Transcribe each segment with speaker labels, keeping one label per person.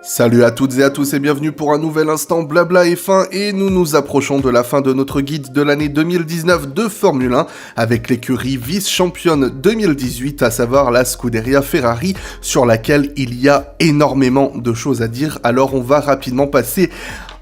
Speaker 1: Salut à toutes et à tous et bienvenue pour un nouvel instant Blabla F1 et nous nous approchons de la fin de notre guide de l'année 2019 de Formule 1 avec l'écurie vice-championne 2018, à savoir la Scuderia Ferrari, sur laquelle il y a énormément de choses à dire. Alors on va rapidement passer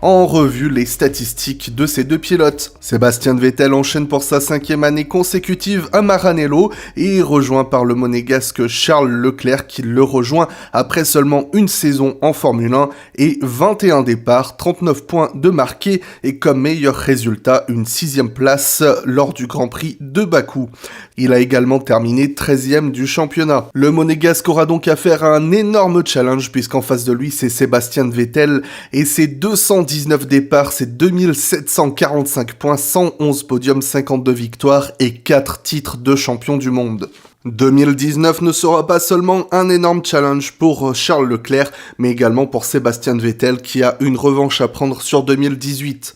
Speaker 1: en revue les statistiques de ces deux pilotes. Sébastien Vettel enchaîne pour sa 5e année consécutive à Maranello et est rejoint par le monégasque Charles Leclerc qui le rejoint après seulement une saison en Formule 1 et 21 départs, 39 points de marqués et comme meilleur résultat une 6e place lors du Grand Prix de Bakou. Il a également terminé 13e du championnat. Le monégasque aura donc affaire à un énorme challenge puisqu'en face de lui c'est Sébastien Vettel et ses 219 départs, c'est 2745 points, 111 podiums, 52 victoires et 4 titres de champion du monde. 2019 ne sera pas seulement un énorme challenge pour Charles Leclerc, mais également pour Sébastien Vettel qui a une revanche à prendre sur 2018.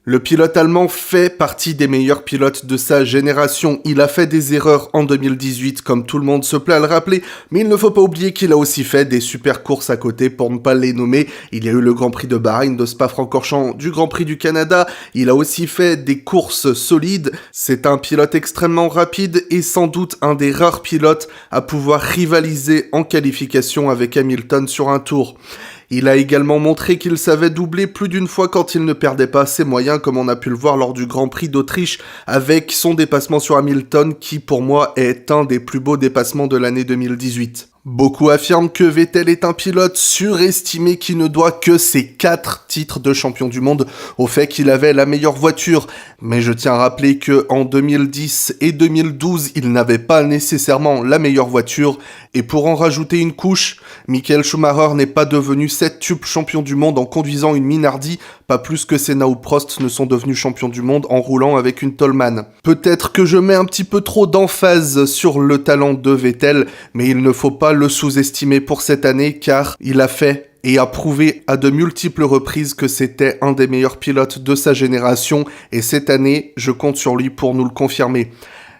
Speaker 1: Le pilote allemand fait partie des meilleurs pilotes de sa génération. Il a fait des erreurs en 2018, comme tout le monde se plaît à le rappeler, mais il ne faut pas oublier qu'il a aussi fait des super courses à côté, pour ne pas les nommer. Il y a eu le Grand Prix de Bahreïn, de Spa-Francorchamps, du Grand Prix du Canada. Il a aussi fait des courses solides. C'est un pilote extrêmement rapide et sans doute un des rares pilotes à pouvoir rivaliser en qualification avec Hamilton sur un tour. Il a également montré qu'il savait doubler plus d'une fois quand il ne perdait pas ses moyens, comme on a pu le voir lors du Grand Prix d'Autriche, avec son dépassement sur Hamilton, qui pour moi est un des plus beaux dépassements de l'année 2018. Beaucoup affirment que Vettel est un pilote surestimé qui ne doit que ses 4 titres de champion du monde au fait qu'il avait la meilleure voiture. Mais je tiens à rappeler que en 2010 et 2012, il n'avait pas nécessairement la meilleure voiture. Et pour en rajouter une couche, Michael Schumacher n'est pas devenu 7-tuples champion du monde en conduisant une Minardi, pas plus que Senna ou Prost ne sont devenus champions du monde en roulant avec une Toleman. Peut-être que je mets un petit peu trop d'emphase sur le talent de Vettel, mais il ne faut pas le sous-estimer pour cette année car il a fait et a prouvé à de multiples reprises que c'était un des meilleurs pilotes de sa génération et cette année, je compte sur lui pour nous le confirmer.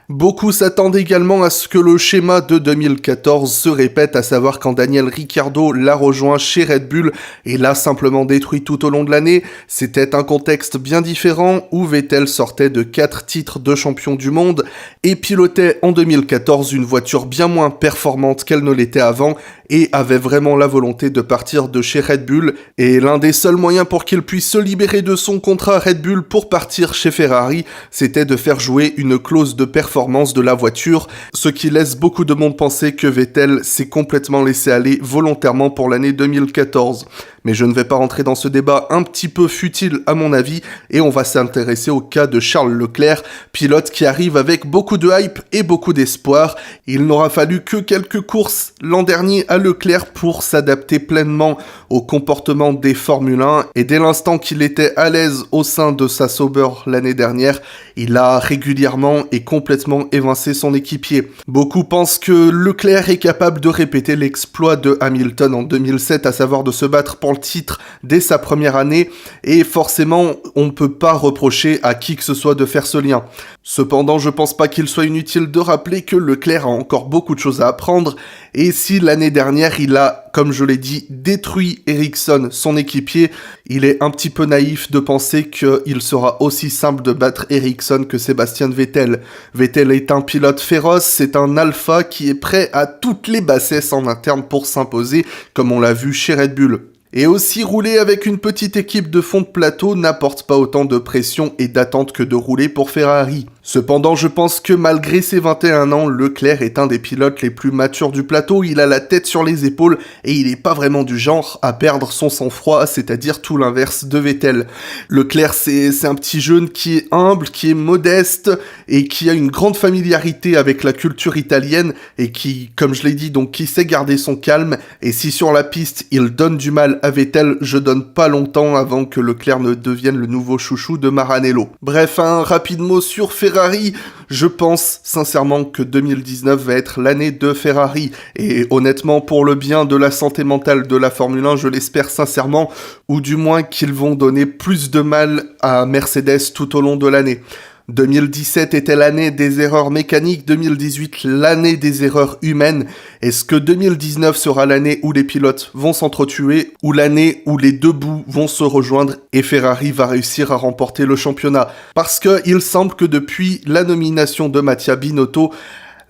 Speaker 1: Beaucoup s'attendent également à ce que le schéma de 2014 se répète, à savoir quand Daniel Ricciardo l'a rejoint chez Red Bull et l'a simplement détruit tout au long de l'année. C'était un contexte bien différent où Vettel sortait de 4 titres de champion du monde et pilotait en 2014 une voiture bien moins performante qu'elle ne l'était avant et avait vraiment la volonté de partir de chez Red Bull et l'un des seuls moyens pour qu'il puisse se libérer de son contrat Red Bull pour partir chez Ferrari, c'était de faire jouer une clause de performance de la voiture, ce qui laisse beaucoup de monde penser que Vettel s'est complètement laissé aller volontairement pour l'année 2014. Mais je ne vais pas rentrer dans ce débat un petit peu futile à mon avis, et on va s'intéresser au cas de Charles Leclerc, pilote qui arrive avec beaucoup de hype et beaucoup d'espoir. Il n'aura fallu que quelques courses l'an dernier à Leclerc pour s'adapter pleinement au comportement des Formule 1, et dès l'instant qu'il était à l'aise au sein de sa Sauber l'année dernière, il a régulièrement et complètement évincé son équipier. Beaucoup pensent que Leclerc est capable de répéter l'exploit de Hamilton en 2007, à savoir de se battre pour le titre dès sa première année, et forcément, on ne peut pas reprocher à qui que ce soit de faire ce lien. Cependant, je pense pas qu'il soit inutile de rappeler que Leclerc a encore beaucoup de choses à apprendre, et si l'année dernière il a, comme je l'ai dit, détruit Ericsson, son équipier, il est un petit peu naïf de penser qu'il sera aussi simple de battre Ericsson que Sébastien Vettel. Vettel est un pilote féroce, c'est un alpha qui est prêt à toutes les bassesses en interne pour s'imposer, comme on l'a vu chez Red Bull. Et aussi rouler avec une petite équipe de fond de plateau n'apporte pas autant de pression et d'attente que de rouler pour Ferrari. Cependant, je pense que malgré ses 21 ans, Leclerc est un des pilotes les plus matures du plateau, il a la tête sur les épaules et il n'est pas vraiment du genre à perdre son sang-froid, c'est-à-dire tout l'inverse de Vettel. Leclerc, c'est un petit jeune qui est humble, qui est modeste et qui a une grande familiarité avec la culture italienne et qui, comme je l'ai dit, donc qui sait garder son calme, et si sur la piste il donne du mal à Vettel, je donne pas longtemps avant que Leclerc ne devienne le nouveau chouchou de Maranello. Bref, un rapide mot sur Ferrari. Je pense sincèrement que 2019 va être l'année de Ferrari, et honnêtement pour le bien de la santé mentale de la Formule 1, je l'espère sincèrement, ou du moins qu'ils vont donner plus de mal à Mercedes tout au long de l'année. 2017 était l'année des erreurs mécaniques, 2018 l'année des erreurs humaines. Est-ce que 2019 sera l'année où les pilotes vont s'entretuer ou l'année où les deux bouts vont se rejoindre et Ferrari va réussir à remporter le championnat? Parce que il semble que depuis la nomination de Mattia Binotto,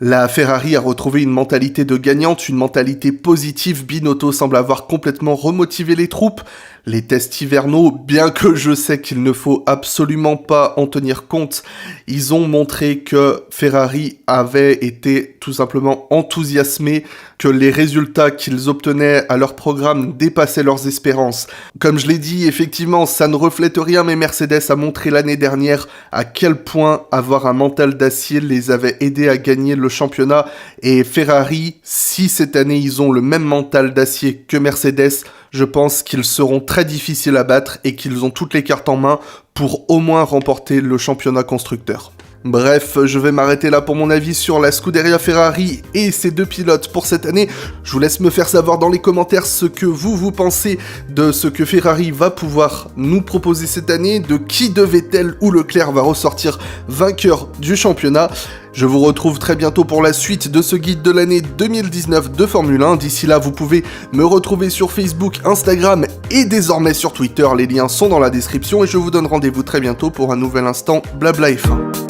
Speaker 1: la Ferrari a retrouvé une mentalité de gagnante, une mentalité positive. Binotto semble avoir complètement remotivé les troupes. Les tests hivernaux, bien que je sais qu'il ne faut absolument pas en tenir compte, ils ont montré que Ferrari avait été tout simplement enthousiasmé, que les résultats qu'ils obtenaient à leur programme dépassaient leurs espérances. Comme je l'ai dit, effectivement, ça ne reflète rien, mais Mercedes a montré l'année dernière à quel point avoir un mental d'acier les avait aidés à gagner le championnat. Et Ferrari, si cette année ils ont le même mental d'acier que Mercedes, je pense qu'ils seront très difficiles à battre et qu'ils ont toutes les cartes en main pour au moins remporter le championnat constructeur. Bref, je vais m'arrêter là pour mon avis sur la Scuderia Ferrari et ses deux pilotes pour cette année. Je vous laisse me faire savoir dans les commentaires ce que vous pensez de ce que Ferrari va pouvoir nous proposer cette année, de qui de Vettel ou Leclerc va ressortir vainqueur du championnat. Je vous retrouve très bientôt pour la suite de ce guide de l'année 2019 de Formule 1. D'ici là, vous pouvez me retrouver sur Facebook, Instagram et désormais sur Twitter. Les liens sont dans la description et je vous donne rendez-vous très bientôt pour un nouvel instant Blabla F1.